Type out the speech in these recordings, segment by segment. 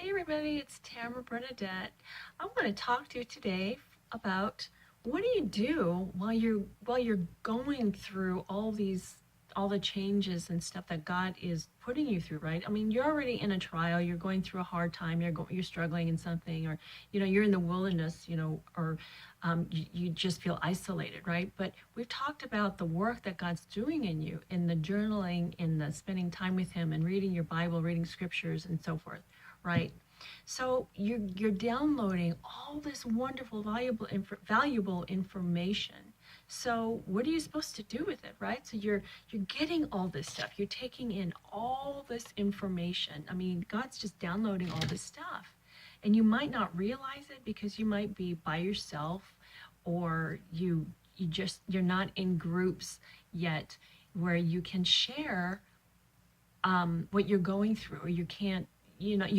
Hey everybody, it's Tamara Bernadette. I want to talk to you today about what do you do while you're going through all the changes and stuff that God is putting you through, right? I mean, you're already in a trial, you're going through a hard time, you're struggling in something, or you're in the wilderness, or you just feel isolated, right? But we've talked about the work that God's doing in you, in the journaling, in the spending time with Him, and reading your Bible, reading scriptures, and so forth, right? So you're downloading all this wonderful, valuable information. So what are you supposed to do with it, right? So you're getting all this stuff. You're taking in all this information. I mean, God's just downloading all this stuff. And you might not realize it because you might be by yourself, or you're not in groups yet where you can share what you're going through, or you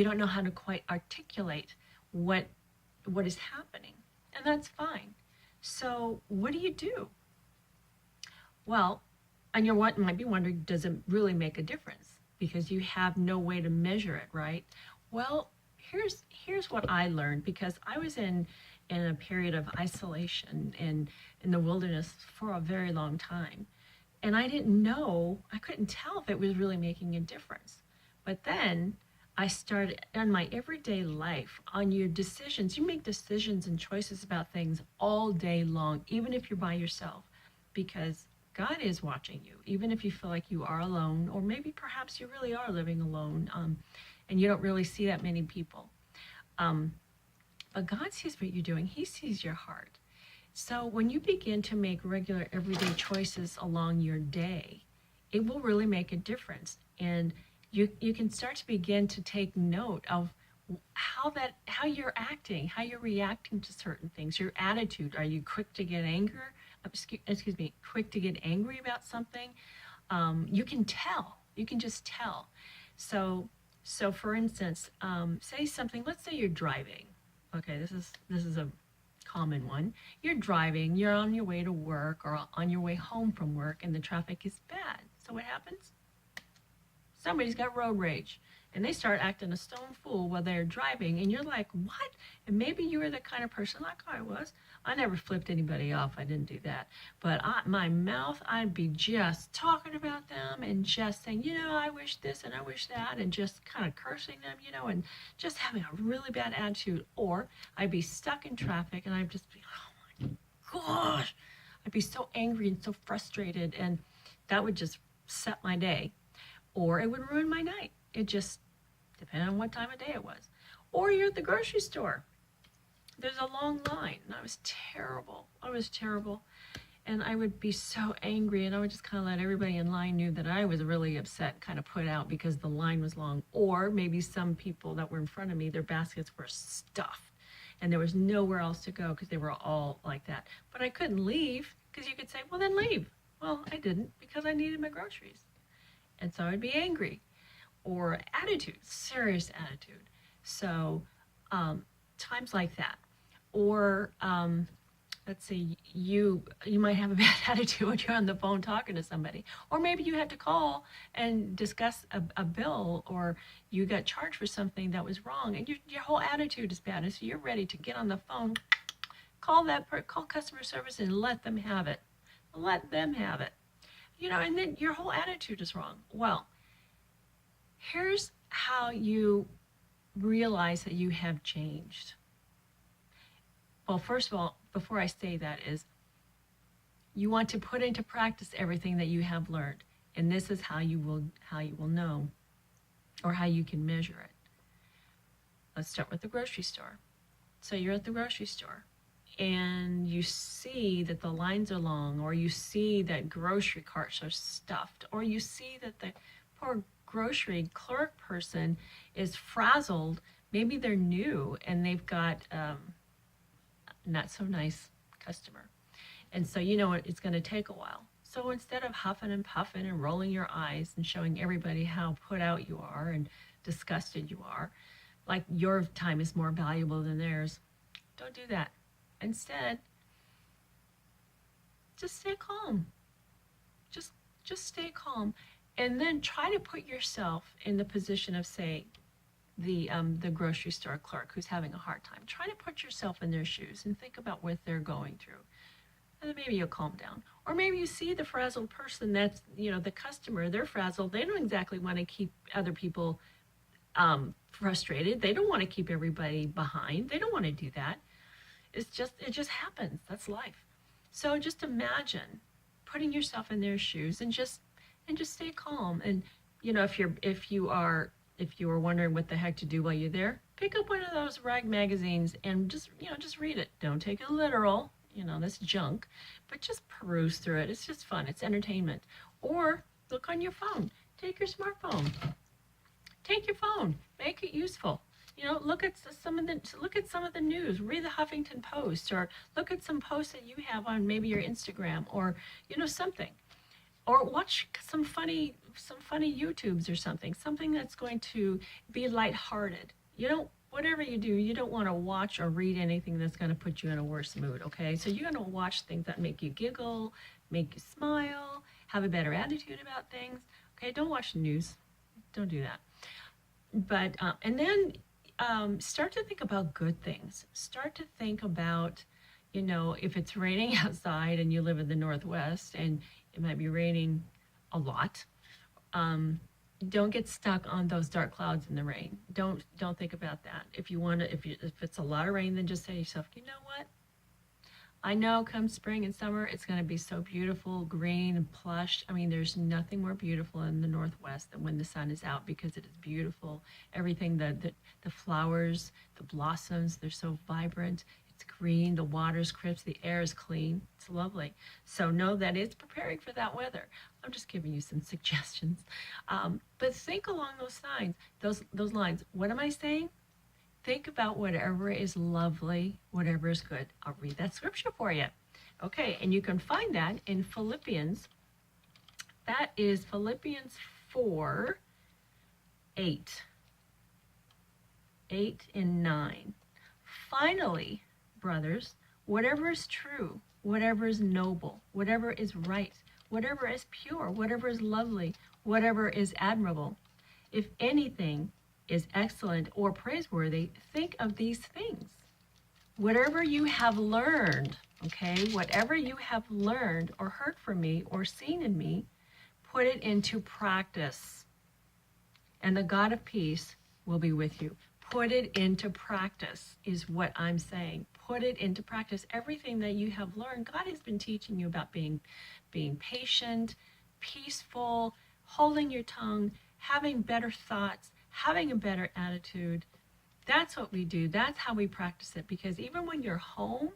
don't know how to quite articulate what is happening, and that's fine. So what do you do? Well, and you might be wondering, does it really make a difference? Because you have no way to measure it, right? Well, here's what I learned, because I was in a period of isolation in the wilderness for a very long time. And I couldn't tell if it was really making a difference. But then I started on my everyday life, on your decisions. You make decisions and choices about things all day long, even if you're by yourself, because God is watching you, even if you feel like you are alone, or maybe perhaps you really are living alone, and you don't really see that many people. But God sees what you're doing. He sees your heart. So when you begin to make regular everyday choices along your day, it will really make a difference. And you can start to begin to take note of how you're acting, how you're reacting to certain things, your attitude. Are you quick to get quick to get angry about something? You can tell. You can just tell. So for instance, say something. Let's say you're driving. Okay, this is a common one. You're driving. You're on your way to work or on your way home from work, and the traffic is bad. So what happens? Somebody's got road rage, and they start acting a stone fool while they're driving, and you're like, what? And maybe you were the kind of person like I was. I never flipped anybody off. I didn't do that. But my mouth, I'd be just talking about them and just saying, I wish this and I wish that, and just kind of cursing them, and just having a really bad attitude. Or I'd be stuck in traffic, and I'd just be, oh my gosh. I'd be so angry and so frustrated, and that would just set my day. Or it would ruin my night. It just depended on what time of day it was. Or you're at the grocery store. There's a long line, and I was terrible. And I would be so angry, and I would just kind of let everybody in line knew that I was really upset, kind of put out because the line was long. Or maybe some people that were in front of me, their baskets were stuffed, and there was nowhere else to go because they were all like that. But I couldn't leave, because you could say, well, then leave. Well, I didn't, because I needed my groceries. And so I'd be angry. Or attitude, serious attitude. So times like that. Or let's say you might have a bad attitude when you're on the phone talking to somebody. Or maybe you had to call and discuss a bill, or you got charged for something that was wrong, and your whole attitude is bad. And so you're ready to get on the phone, call customer service and let them have it. Let them have it. And then your whole attitude is wrong. Well, here's how you realize that you have changed. Well, first of all, before I say that, is you want to put into practice everything that you have learned. And this is how you will know, or how you can measure it. Let's start with the grocery store. So you're at the grocery store, and you see that the lines are long, or you see that grocery carts are stuffed, or you see that the poor grocery clerk person is frazzled. Maybe they're new and they've got not so nice customer. And so it's going to take a while. So instead of huffing and puffing and rolling your eyes and showing everybody how put out you are and disgusted you are, like your time is more valuable than theirs, don't do that. Instead, just stay calm. Just stay calm. And then try to put yourself in the position of, say, the grocery store clerk who's having a hard time. Try to put yourself in their shoes and think about what they're going through. And then maybe you'll calm down. Or maybe you see the frazzled person that's, the customer, they're frazzled. They don't exactly want to keep other people frustrated. They don't want to keep everybody behind. They don't want to do that. It just happens. That's life. So just imagine putting yourself in their shoes and just stay calm. And if you are wondering what the heck to do while you're there, pick up one of those rag magazines and just read it. Don't take it literal. That's junk, but just peruse through it. It's just fun. It's entertainment. Or look on your phone. Take your smartphone. Take your phone. Make it useful. Look at some of the news. Read the Huffington Post, or look at some posts that you have on maybe your Instagram, or something. Or watch some funny YouTubes or something that's going to be lighthearted. Whatever you do, you don't want to watch or read anything that's going to put you in a worse mood, okay? So you're going to watch things that make you giggle, make you smile, have a better attitude about things, okay? Don't watch the news. Don't do that. But, and then start to think about good things. Start to think about, if it's raining outside and you live in the Northwest and it might be raining a lot, don't get stuck on those dark clouds in the rain. Don't think about that. If it's a lot of rain, then just say to yourself, you know what? I know come spring and summer, it's going to be so beautiful, green and plush. I mean, there's nothing more beautiful in the Northwest than when the sun is out, because it is beautiful. Everything, the flowers, the blossoms, they're so vibrant. It's green, the water's crisp, the air is clean. It's lovely. So know that it's preparing for that weather. I'm just giving you some suggestions. But think along those lines. What am I saying? Think about whatever is lovely, whatever is good. I'll read that scripture for you. Okay, and you can find that in Philippians. That is Philippians 4, 8 and 9. Finally, brothers, whatever is true, whatever is noble, whatever is right, whatever is pure, whatever is lovely, whatever is admirable, if anything is excellent or praiseworthy, think of these things. Whatever you have learned, okay, whatever you have learned or heard from me or seen in me, put it into practice, and the God of peace will be with you. Put it into practice is what I'm saying. Put it into practice. Everything that you have learned, God has been teaching you about being patient, peaceful, holding your tongue, having better thoughts, having a better attitude. That's what we do. That's how we practice it. Because even when you're home,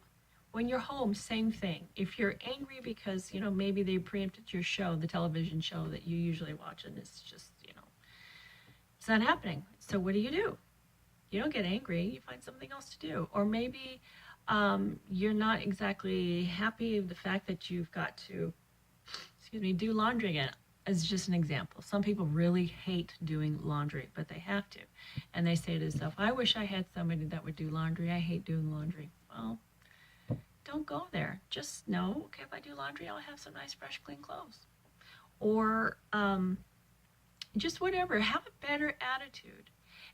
same thing. If you're angry because, maybe they preempted your show, the television show that you usually watch, and it's just, it's not happening. So what do? You don't get angry. You find something else to do. Or maybe you're not exactly happy with the fact that you've got to, do laundry again. As just an example. Some people really hate doing laundry, but they have to. And they say to themselves, I wish I had somebody that would do laundry. I hate doing laundry. Well, don't go there. Just know, okay, if I do laundry, I'll have some nice, fresh, clean clothes. Or just whatever. Have a better attitude.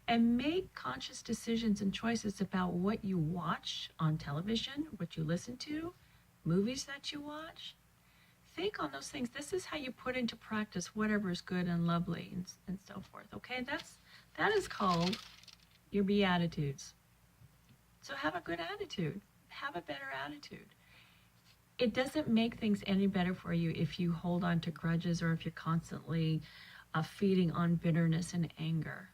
And make conscious decisions and choices about what you watch on television, what you listen to, movies that you watch. Think on those things. This is how you put into practice whatever is good and lovely and so forth. Okay, that is called your Beatitudes. So have a good attitude. Have a better attitude. It doesn't make things any better for you if you hold on to grudges or if you're constantly feeding on bitterness and anger.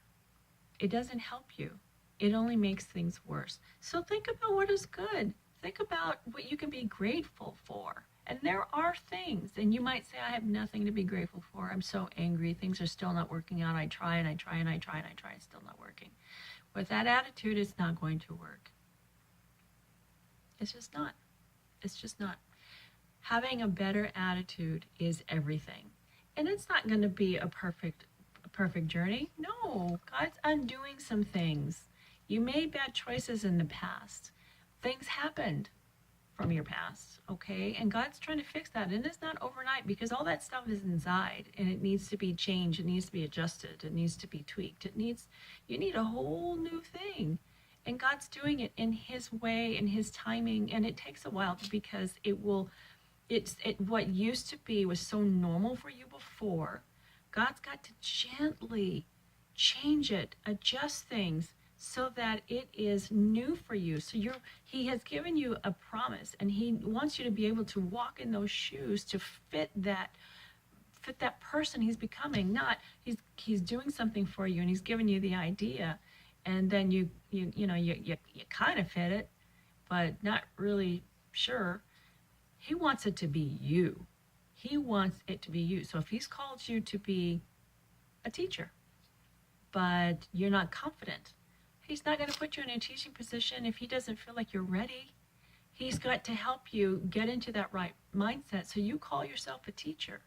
It doesn't help you. It only makes things worse. So think about what is good. Think about what you can be grateful for. And there are things, and you might say, I have nothing to be grateful for. I'm so angry. Things are still not working out. I try and I try and I try and I try. It's still not working. With that attitude, it's not going to work. It's just not. It's just not. Having a better attitude is everything. And it's not going to be a perfect journey. No, God's undoing some things. You made bad choices in the past. Things happened. from your past, okay? And God's trying to fix that. And it's not overnight because all that stuff is inside and it needs to be changed. It needs to be adjusted. It needs to be tweaked. You need a whole new thing. And God's doing it in his way, in his timing. And it takes a while because what used to be was so normal for you before. God's got to gently change it, adjust things so that it is new for you. So he has given you a promise and he wants you to be able to walk in those shoes to fit that person he's becoming. Not he's doing something for you and he's giving you the idea and then you kind of fit it, but not really sure. He wants it to be you. He wants it to be you. So if he's called you to be a teacher, but you're not confident, he's not going to put you in a teaching position if he doesn't feel like you're ready. He's got to help you get into that right mindset. So you call yourself a teacher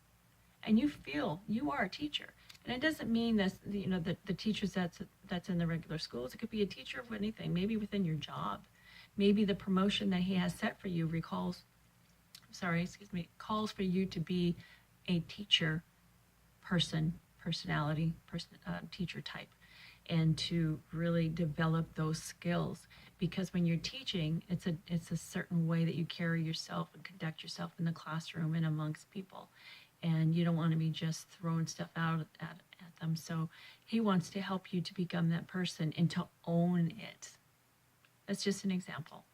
and you feel you are a teacher. And it doesn't mean that, the teachers that's in the regular schools. It could be a teacher of anything, maybe within your job. Maybe the promotion that he has set for you calls for you to be a teacher teacher type, and to really develop those skills. Because when you're teaching, it's a certain way that you carry yourself and conduct yourself in the classroom and amongst people. And you don't want to be just throwing stuff out at them. So he wants to help you to become that person and to own it. That's just an example.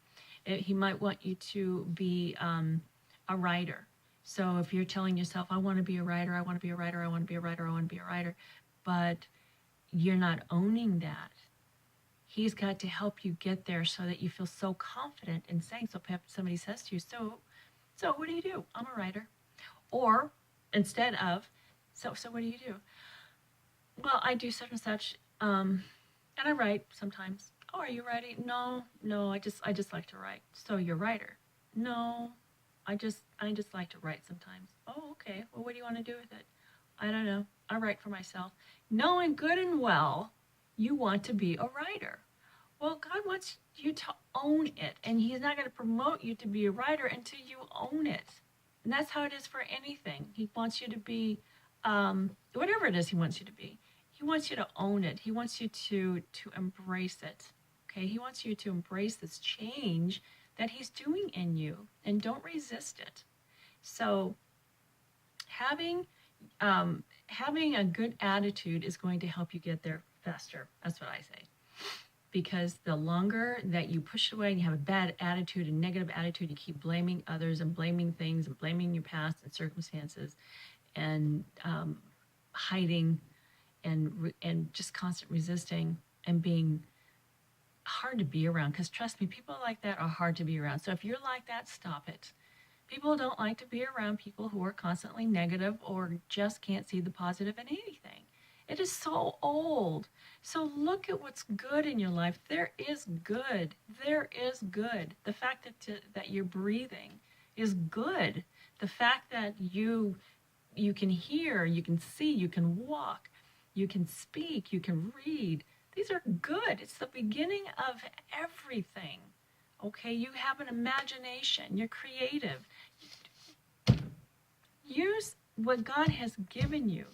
He might want you to be a writer. So if you're telling yourself, I want to be a writer, I want to be a writer, I want to be a writer, I want to be a writer, but you're not owning that, he's got to help you get there so that you feel so confident in saying. So if somebody says to you, so what do you do? I'm a writer. Or instead of, so what do you do? Well, I do such and such, and I write sometimes. Oh, are you writing? No, I just like to write. So you're a writer? No, I just like to write sometimes. Oh, okay. Well, what do you want to do with it? I don't know. I write for myself. Knowing good and well you want to be a writer. Well, God wants you to own it, and he's not going to promote you to be a writer until you own it. And that's how it is for anything. He wants you to be whatever it is he wants you to be. He wants you to own it. He wants you to embrace it. Okay? He wants you to embrace this change that he's doing in you, and don't resist it. So having a good attitude is going to help you get there faster. That's what I say. Because the longer that you push away and you have a bad attitude, a negative attitude, you keep blaming others and blaming things and blaming your past and circumstances and hiding and just constant resisting and being hard to be around. Because trust me, people like that are hard to be around. So if you're like that, stop it. People don't like to be around people who are constantly negative or just can't see the positive in anything. It is so old. So look at what's good in your life. There is good. There is good. The fact that you're breathing is good. The fact that you can hear, you can see, you can walk, you can speak, you can read. These are good. It's the beginning of everything. Okay, you have an imagination. You're creative. Use what God has given you.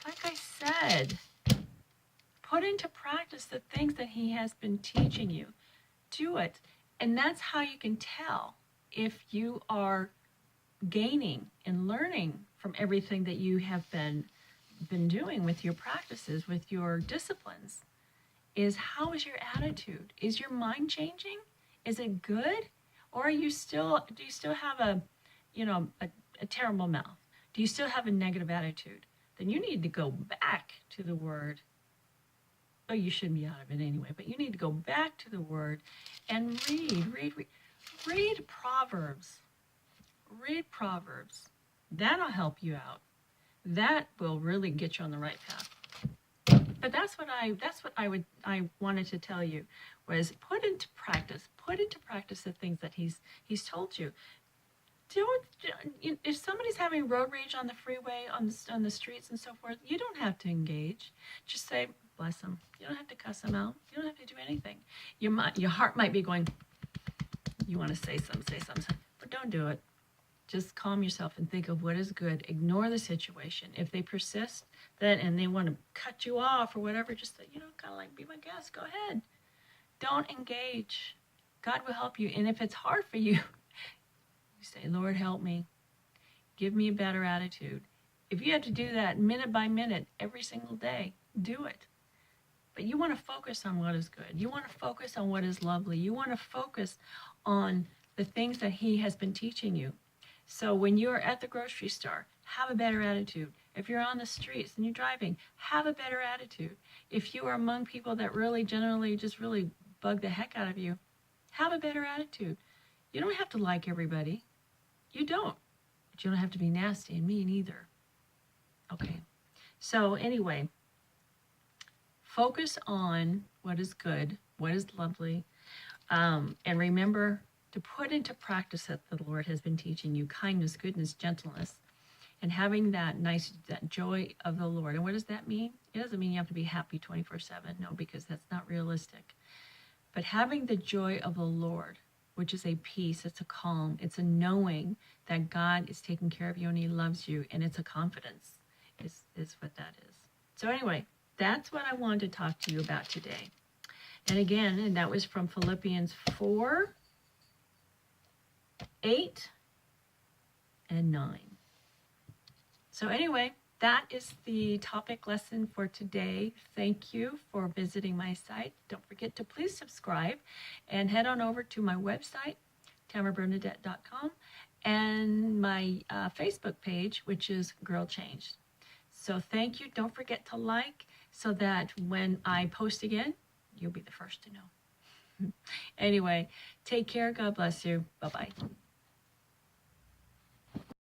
Like I said, put into practice the things that he has been teaching you. Do it. And that's how you can tell if you are gaining and learning from everything that you have been doing with your practices, with your disciplines. Is how is your attitude? Is your mind changing? Is it good? Or do you still have a terrible mouth? Do you still have a negative attitude? Then you need to go back to the Word. Oh, you shouldn't be out of it anyway, but you need to go back to the Word and read Proverbs. Read Proverbs. That'll help you out. That will really get you on the right path. But that's what I wanted to tell you, was put into practice the things that he's told you. If somebody's having road rage on the freeway, on the streets and so forth, you don't have to engage. Just say, bless them. You don't have to cuss them out. You don't have to do anything. Your heart might be going, You want to say something, but don't do it. Just calm yourself and think of what is good. Ignore the situation. If they persist, then and they want to cut you off or whatever, just kind of like, be my guest. Go ahead. Don't engage. God will help you. And if it's hard for you, you say, Lord, help me. Give me a better attitude. If you have to do that minute by minute every single day, do it. But you want to focus on what is good. You want to focus on what is lovely. You want to focus on the things that he has been teaching you. So when you're at the grocery store, have a better attitude. If you're on the streets and you're driving, have a better attitude. If you are among people that really generally just really bug the heck out of you, have a better attitude. You don't have to like everybody. You don't. But you don't have to be nasty and mean either. Okay. So anyway, focus on what is good, what is lovely, and remember to put into practice that the Lord has been teaching you: kindness, goodness, gentleness, and having that joy of the Lord. And what does that mean? It doesn't mean you have to be happy 24/7. No, because that's not realistic. But having the joy of the Lord, which is a peace, it's a calm, it's a knowing that God is taking care of you and he loves you, and it's a confidence is what that is. So anyway, that's what I wanted to talk to you about today. And again, and that was from Philippians 4, 8, and 9. So anyway, that is the topic lesson for today. Thank you for visiting my site. Don't forget to please subscribe and head on over to my website, TamaraBernadette.com, and my Facebook page, which is Girl Changed. So thank you. Don't forget to like so that when I post again, you'll be the first to know. Anyway, take care. God bless you. Bye-bye.